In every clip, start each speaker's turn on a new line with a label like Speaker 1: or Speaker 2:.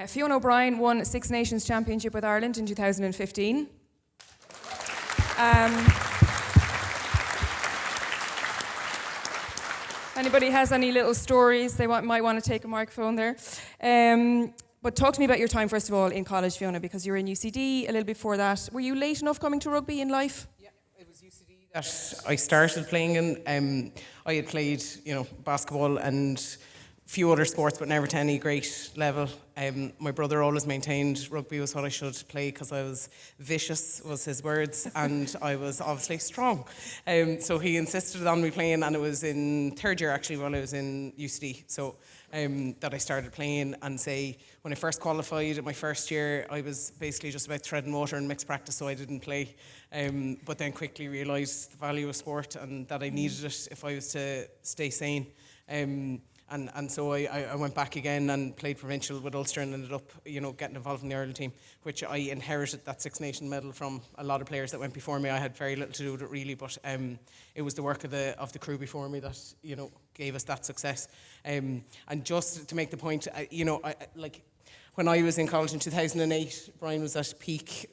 Speaker 1: Fiona O'Brien won Six Nations Championship with Ireland in 2015. Anybody has any little stories they might want to take a microphone there. But talk to me about your time, first of all, in college, Fiona, because you were in UCD a little before that. Were you late enough coming to rugby in life?
Speaker 2: Yeah, it was UCD that I started playing in. I had played, basketball and few other sports, but never to any great level. My brother always maintained rugby was what I should play because I was vicious, was his words, and I was obviously strong. So he insisted on me playing, and it was in third year actually while I was in UCD. So that I started playing, and say when I first qualified in my first year, I was basically just about treading water in mixed practice, so I didn't play. But then quickly realised the value of sport and that I needed it if I was to stay sane. And so I went back again and played provincial with Ulster and ended up, getting involved in the Ireland team, which I inherited that Six Nation medal from a lot of players that went before me. I had very little to do with it really, but it was the work of the crew before me that, gave us that success. And just to make the point, when I was in college in 2008, Brian was at peak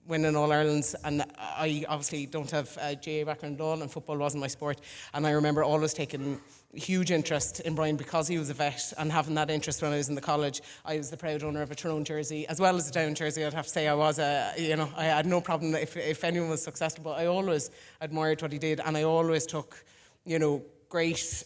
Speaker 2: winning All-Irelands, and I obviously don't have a GA background at all, and football wasn't my sport. And I remember always taking huge interest in Brian because he was a vet, and having that interest when I was in the college. I was the proud owner of a Tyrone jersey as well as a Down jersey. I'd have to say I was I had no problem if anyone was successful, but I always admired what he did, and I always took great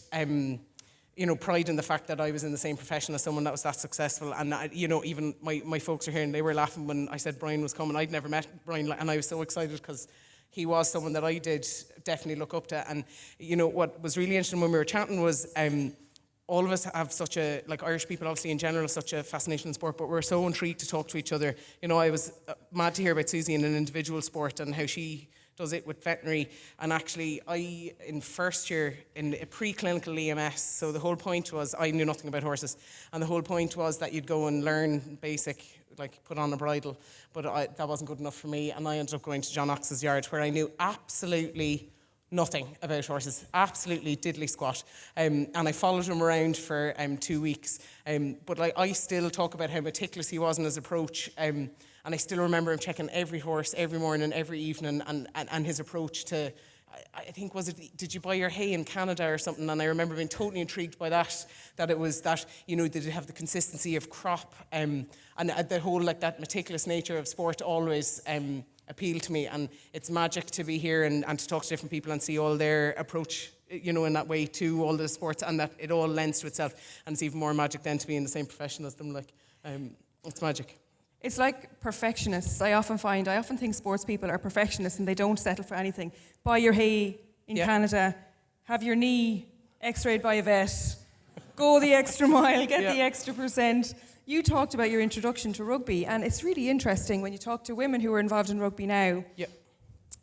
Speaker 2: pride in the fact that I was in the same profession as someone that was that successful. And even my folks are here and they were laughing when I said Brian was coming. I'd never met Brian, and I was so excited because he was someone that I did definitely look up to. And what was really interesting when we were chatting was all of us have such a, Irish people obviously in general, such a fascination in sport, but we're so intrigued to talk to each other. I was mad to hear about Susie in an individual sport and how she does it with veterinary. And actually, I, in first year, in a preclinical EMS, so the whole point was, I knew nothing about horses, and the whole point was that you'd go and learn basic, put on a bridle, but that wasn't good enough for me, and I ended up going to John Ox's yard, where I knew absolutely nothing about horses, absolutely diddly squat, and I followed him around for 2 weeks, but I still talk about how meticulous he was in his approach, and I still remember him checking every horse every morning, every evening, and his approach to, I think, did you buy your hay in Canada or something? And I remember being totally intrigued by that it was that, did it have the consistency of crop, and the whole, that meticulous nature of sport always appealed to me. And it's magic to be here and to talk to different people and see all their approach, in that way to all the sports, and that it all lends to itself. And it's even more magic then to be in the same profession as them. It's magic.
Speaker 1: It's like perfectionists. I often think sports people are perfectionists and they don't settle for anything. Buy your hay in Canada, have your knee x-rayed by a vet, go the extra mile, get the extra %. You talked about your introduction to rugby, and it's really interesting when you talk to women who are involved in rugby now.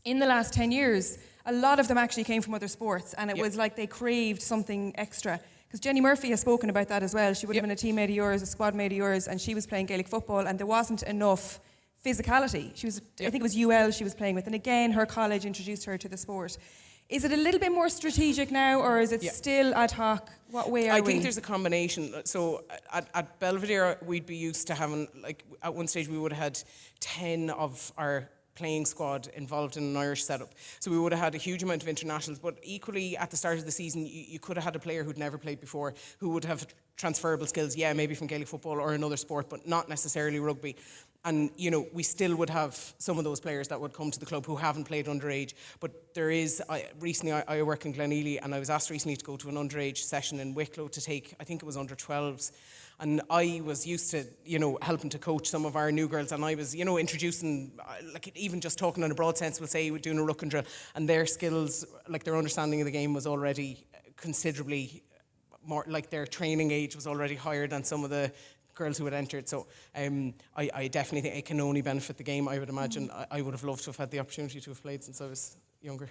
Speaker 1: In the last 10 years, a lot of them actually came from other sports, and it was like they craved something extra. Because Jenny Murphy has spoken about that as well. She would have been a teammate of yours, a squad mate of yours, and she was playing Gaelic football, and there wasn't enough physicality. She was, I think it was UL she was playing with, and again, her college introduced her to the sport. Is it a little bit more strategic now, or is it still ad hoc? What way are we?
Speaker 2: I think there's a combination. So at Belvedere, we'd be used to having, at one stage we would have had 10 of our playing squad involved in an Irish setup. So we would have had a huge amount of internationals, but equally at the start of the season, you could have had a player who'd never played before, who would have transferable skills, maybe from Gaelic football or another sport, but not necessarily rugby. And, we still would have some of those players that would come to the club who haven't played underage. But there is, recently I work in Glenealy, and I was asked recently to go to an underage session in Wicklow to take, I think it was under 12s. And I was used to, helping to coach some of our new girls, and I was, introducing, even just talking in a broad sense, we'll say, we're doing a ruck and drill, and their skills, their understanding of the game was already considerably more, their training age was already higher than some of the girls who had entered. So I definitely think it can only benefit the game, I would imagine. I would have loved to have had the opportunity to have played since I was younger.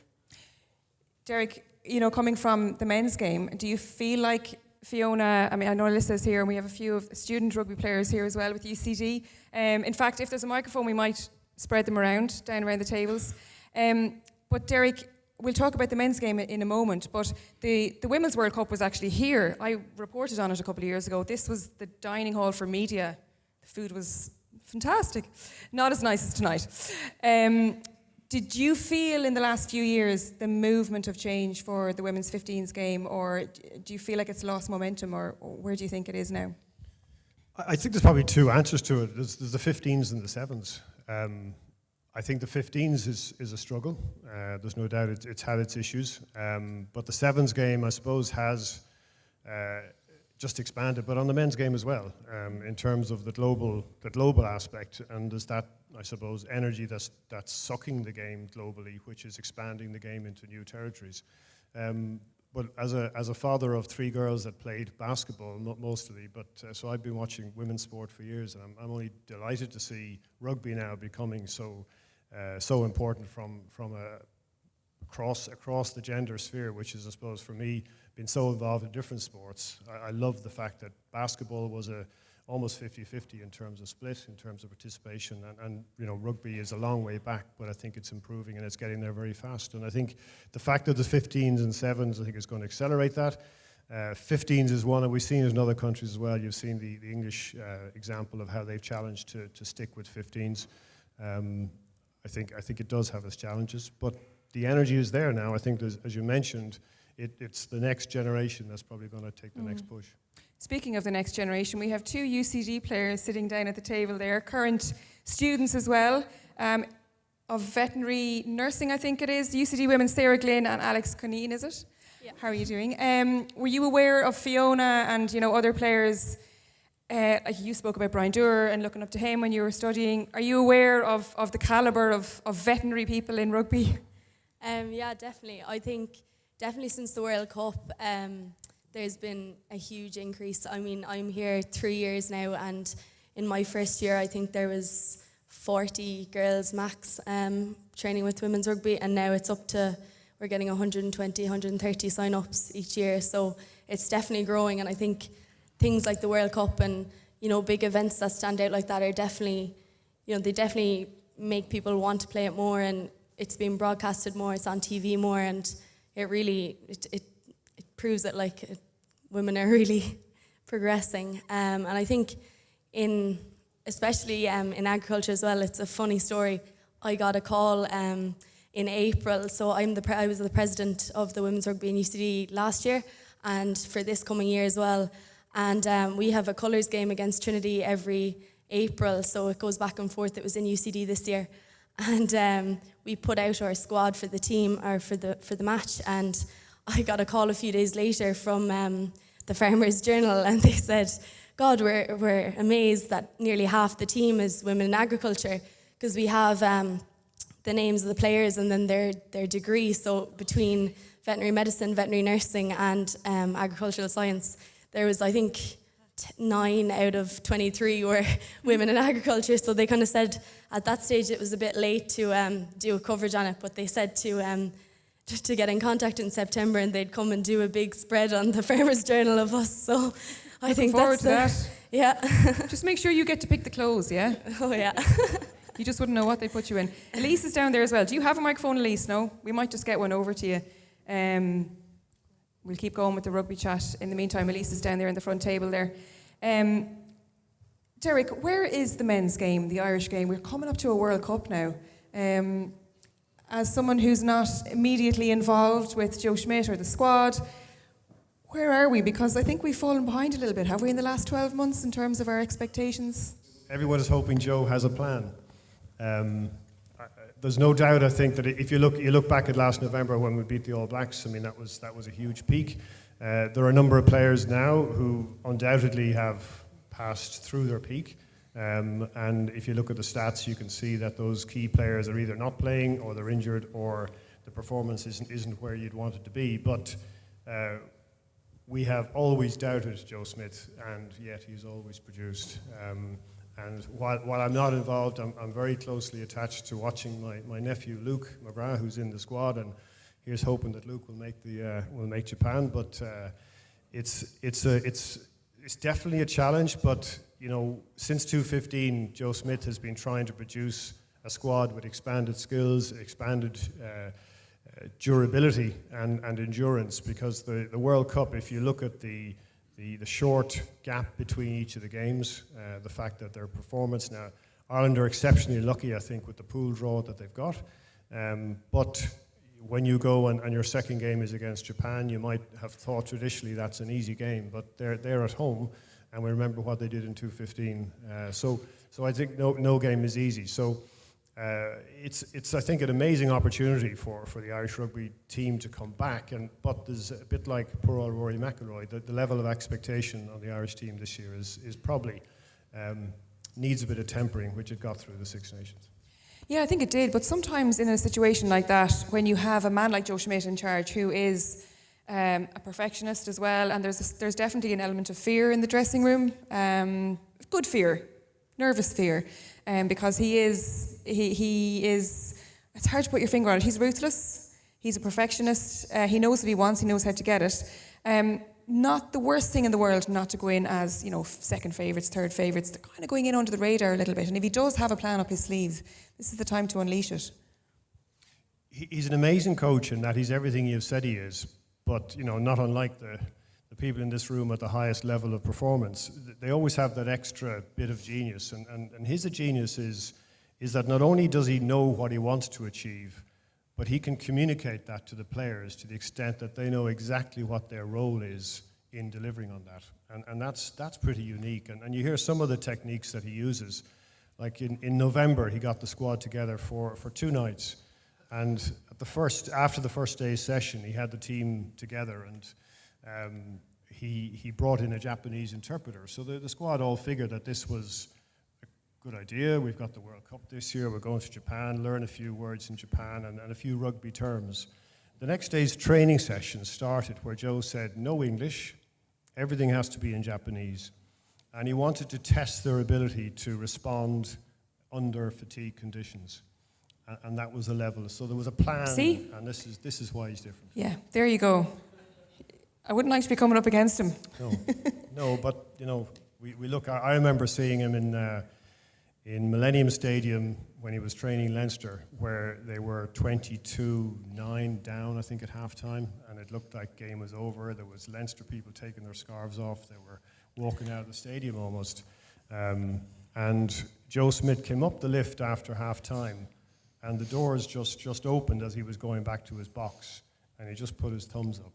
Speaker 1: Derek, coming from the men's game, do you feel like Fiona, I know Alyssa's here, and we have a few of student rugby players here as well with UCD. In fact, if there's a microphone, we might spread them around, down around the tables. But Derek, we'll talk about the men's game in a moment, but the Women's World Cup was actually here. I reported on it a couple of years ago. This was the dining hall for media The food was fantastic. Not as nice as tonight. Did you feel in the last few years the movement of change for the women's 15s game, or do you feel like it's lost momentum, or where do you think it is now?
Speaker 3: I think there's probably two answers to it. There's the 15s and the 7s. I think the 15s is a struggle. There's no doubt it's had its issues. But the 7s game, I suppose, has just expanded, but on the men's game as well, in terms of the global aspect. And there's that, I suppose, energy that's sucking the game globally, which is expanding the game into new territories. But as a father of 3 girls that played basketball, not mostly, but so I've been watching women's sport for years, and I'm only delighted to see rugby now becoming so important from across the gender sphere, which is, I suppose, for me, been so involved in different sports. I love the fact that basketball was almost 50-50 in terms of split, in terms of participation, and rugby is a long way back, but I think it's improving and it's getting there very fast. And I think the fact that the 15s and 7s, I think, is going to accelerate that. 15s is one, and we've seen it in other countries as well. You've seen the English example of how they've challenged to stick with 15s. I think it does have its challenges, but the energy is there now. I think, as you mentioned, it's the next generation that's probably going to take the next push.
Speaker 1: Speaking of the next generation, we have 2 UCD players sitting down at the table there, current students as well, of veterinary nursing, I think it is. UCD women, Sarah Glynn and Alex Coneen, is it?
Speaker 4: Yeah.
Speaker 1: How are you doing? Were you aware of Fiona and other players? Like you spoke about Brian Dewar and looking up to him when you were studying. Are you aware of the calibre of veterinary people in rugby?
Speaker 4: Yeah, definitely. I think definitely since the World Cup, there's been a huge increase. I mean, I'm here 3 years now, and in my first year, I think there was 40 girls max training with women's rugby, and now it's up to, we're getting 120, 130 sign-ups each year. So it's definitely growing, and I think things like the World Cup and big events that stand out like that are definitely, they definitely make people want to play it more, and it's being broadcasted more, it's on TV more, and it really it proves that women are really progressing. And I think especially in agriculture as well, it's a funny story. I got a call in April, so I was the president of the women's rugby in UCD last year, and for this coming year as well. And we have a colours game against Trinity every April, so it goes back and forth. It was in UCD this year, and we put out our squad for the team, or for the match. And I got a call a few days later from the Farmers Journal, and they said, "God, we're amazed that nearly half the team is women in agriculture, because we have the names of the players and then their degree. So between veterinary medicine, veterinary nursing, and agricultural science, there was, I think, 9 out of 23 were women in agriculture." So they kind of said at that stage it was a bit late to do a coverage on it, but they said to get in contact in September, and they'd come and do a big spread on the Farmers Journal of us. So I think
Speaker 1: forward
Speaker 4: that's
Speaker 1: to that.
Speaker 4: Yeah.
Speaker 1: Just make sure you get to pick the clothes, yeah?
Speaker 4: Oh yeah.
Speaker 1: You just wouldn't know what they put you in. Elise is down there as well. Do you have a microphone, Elise? No? We might just get one over to you. We'll keep going with the rugby chat. In the meantime, Elise is down there in the front table there. Derek, where is the men's game, the Irish game? We're coming up to a World Cup now. As someone who's not immediately involved with Joe Schmidt or the squad, where are we? Because I think we've fallen behind a little bit, have we, in the last 12 months in terms of our expectations?
Speaker 3: Everyone is hoping Joe has a plan. There's no doubt, I think, that if you look back at last November when we beat the All Blacks, I mean, that was a huge peak. There are a number of players now who undoubtedly have passed through their peak. And if you look at the stats, you can see that those key players are either not playing, or they're injured, or the performance isn't where you'd want it to be. But we have always doubted Joe Smith, and yet he's always produced. And while I'm not involved, I'm very closely attached to watching my nephew Luke McGrath, who's in the squad, and here's hoping that Luke will make Japan. But it's definitely a challenge. But since 2015, Joe Smith has been trying to produce a squad with expanded skills, expanded durability, and endurance. Because the World Cup, if you look at the the short gap between each of the games, the fact that their performance now, Ireland are exceptionally lucky, I think, with the pool draw that they've got. But when you go and your second game is against Japan, you might have thought traditionally that's an easy game, but they're at home, and we remember what they did in 2015. So I think no game is easy. So it's I think an amazing opportunity for the Irish rugby team to come back. But there's a bit like poor old Rory McIlroy. The level of expectation on the Irish team this year is probably needs a bit of tempering, which it got through the Six Nations.
Speaker 1: Yeah, I think it did. But sometimes in a situation like that, when you have a man like Joe Schmidt in charge, who is a perfectionist as well, and there's definitely an element of fear in the dressing room, good fear, nervous fear, because he is. It's hard to put your finger on it. He's ruthless. He's a perfectionist. He knows what he wants. He knows how to get it. Not the worst thing in the world not to go in as, second favourites, third favourites. They're kind of going in under the radar a little bit. And if he does have a plan up his sleeve, this is the time to unleash it.
Speaker 3: He's an amazing coach in that he's everything you've said he is. But, not unlike the people in this room at the highest level of performance, they always have that extra bit of genius. And his genius is that not only does he know what he wants to achieve, but he can communicate that to the players to the extent that they know exactly what their role is in delivering on that. And that's pretty unique. And you hear some of the techniques that he uses. Like in November, he got the squad together for 2 nights. And after the first day's session, he had the team together, and he brought in a Japanese interpreter. So the squad all figured that this was good idea. We've got the World Cup this year. We're going to Japan, learn a few words in Japan and a few rugby terms. The next day's training session started where Joe said, no English, everything has to be in Japanese. And he wanted to test their ability to respond under fatigue conditions. And that was the level. So there was a plan.
Speaker 1: See?
Speaker 3: And this is why he's different.
Speaker 1: Yeah, there you go. I wouldn't like to be coming up against him.
Speaker 3: No, but, we look, I remember seeing him in Millennium Stadium when he was training Leinster, where they were 22-9 down, I think, at halftime, and it looked like game was over. There was Leinster people taking their scarves off. They were walking out of the stadium almost. And Joe Schmidt came up the lift after halftime, and the doors just opened as he was going back to his box, and he just put his thumbs up.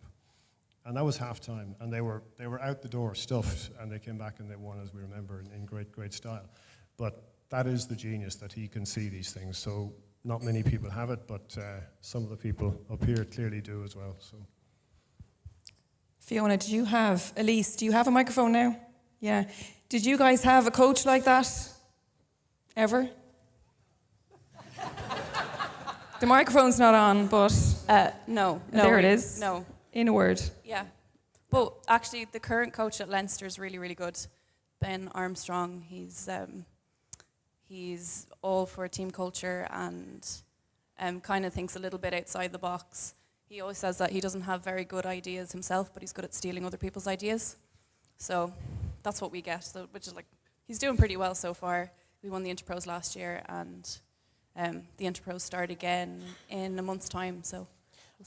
Speaker 3: And that was halftime, and they were out the door, stuffed, and they came back and they won, as we remember, in great style. But that is the genius, that he can see these things. So not many people have it, but some of the people up here clearly do as well. So,
Speaker 1: Fiona, Elise, do you have a microphone now? Yeah. Did you guys have a coach like that? Ever? The microphone's not on, but...
Speaker 5: No.
Speaker 1: There it is.
Speaker 5: No.
Speaker 1: In a word.
Speaker 5: Yeah. But actually, the current coach at Leinster is really, really good. Ben Armstrong, he's all for team culture and kind of thinks a little bit outside the box. He always says that he doesn't have very good ideas himself, but he's good at stealing other people's ideas. So that's what we get, which is he's doing pretty well so far. We won the Interpros last year, and the Interpros start again in a month's time. So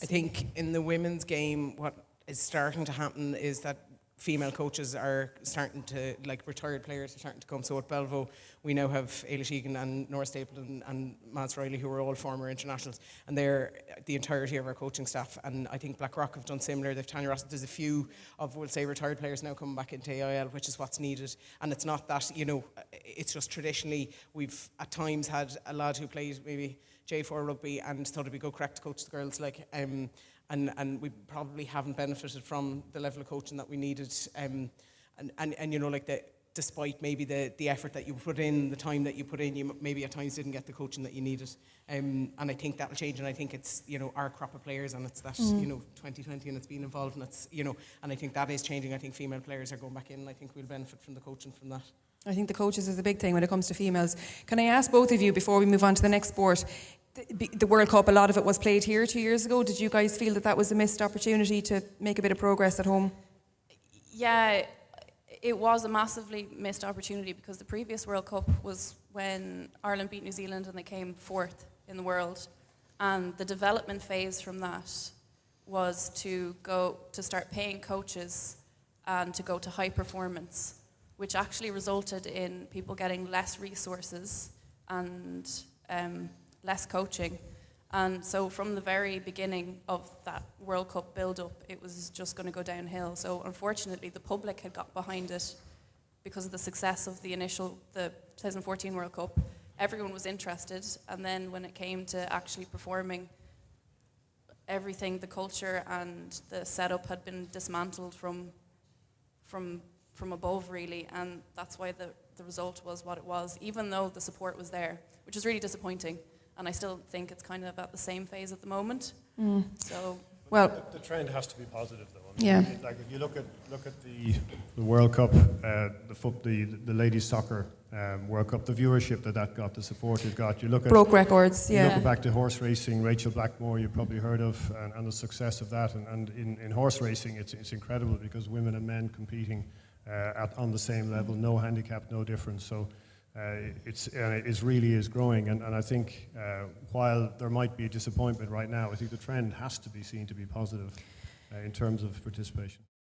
Speaker 2: I think in the women's game, what is starting to happen is that female coaches are starting to, retired players are starting to come. So at Belvo, we now have Ailish Egan and Nora Stapleton and Mance Riley, who are all former internationals, and they're the entirety of our coaching staff. And I think Blackrock have done similar. They've Tanya Ross. There's a few of, we'll say, retired players now coming back into AIL, which is what's needed. And it's not that, it's just traditionally we've at times had a lad who played maybe J4 rugby and thought it'd be go crack to coach the girls, and we probably haven't benefited from the level of coaching that we needed. Despite maybe the effort that you put in, the time that you put in, you maybe at times didn't get the coaching that you needed. And I think that'll change. And I think it's, our crop of players, and it's that, 2020, and it's been involved, and it's, and I think that is changing. I think female players are going back in, and I think we'll benefit from the coaching from that.
Speaker 1: I think the coaches is a big thing when it comes to females. Can I ask both of you, before we move on to the next sport, the World Cup, a lot of it was played here 2 years ago. Did you guys feel that was a missed opportunity to make a bit of progress at home?
Speaker 5: Yeah, it was a massively missed opportunity, because the previous World Cup was when Ireland beat New Zealand and they came 4th in the world. And the development phase from that was to start paying coaches and to go to high performance, which actually resulted in people getting less resources and less coaching. And so from the very beginning of that World Cup build-up, it was just going to go downhill. So unfortunately, the public had got behind it because of the success of the 2014 World Cup. Everyone was interested, and then when it came to actually performing, everything, the culture and the setup had been dismantled from above, really, and that's why the result was what it was, even though the support was there, which is really disappointing. And I still think it's kind of at the same phase at the moment. So,
Speaker 3: well, the trend has to be positive, though. I mean,
Speaker 1: yeah.
Speaker 3: Like if you look at the World Cup, the ladies soccer World Cup, the viewership that got, the support it got. You look at
Speaker 1: broke records.
Speaker 3: You
Speaker 1: Yeah.
Speaker 3: look back to horse racing, Rachel Blackmore, you've probably heard of, and the success of that. And in horse racing, it's incredible because women and men competing on the same level, no handicap, no difference. So. It really is growing, and I think while there might be disappointment right now, I think the trend has to be seen to be positive in terms of participation.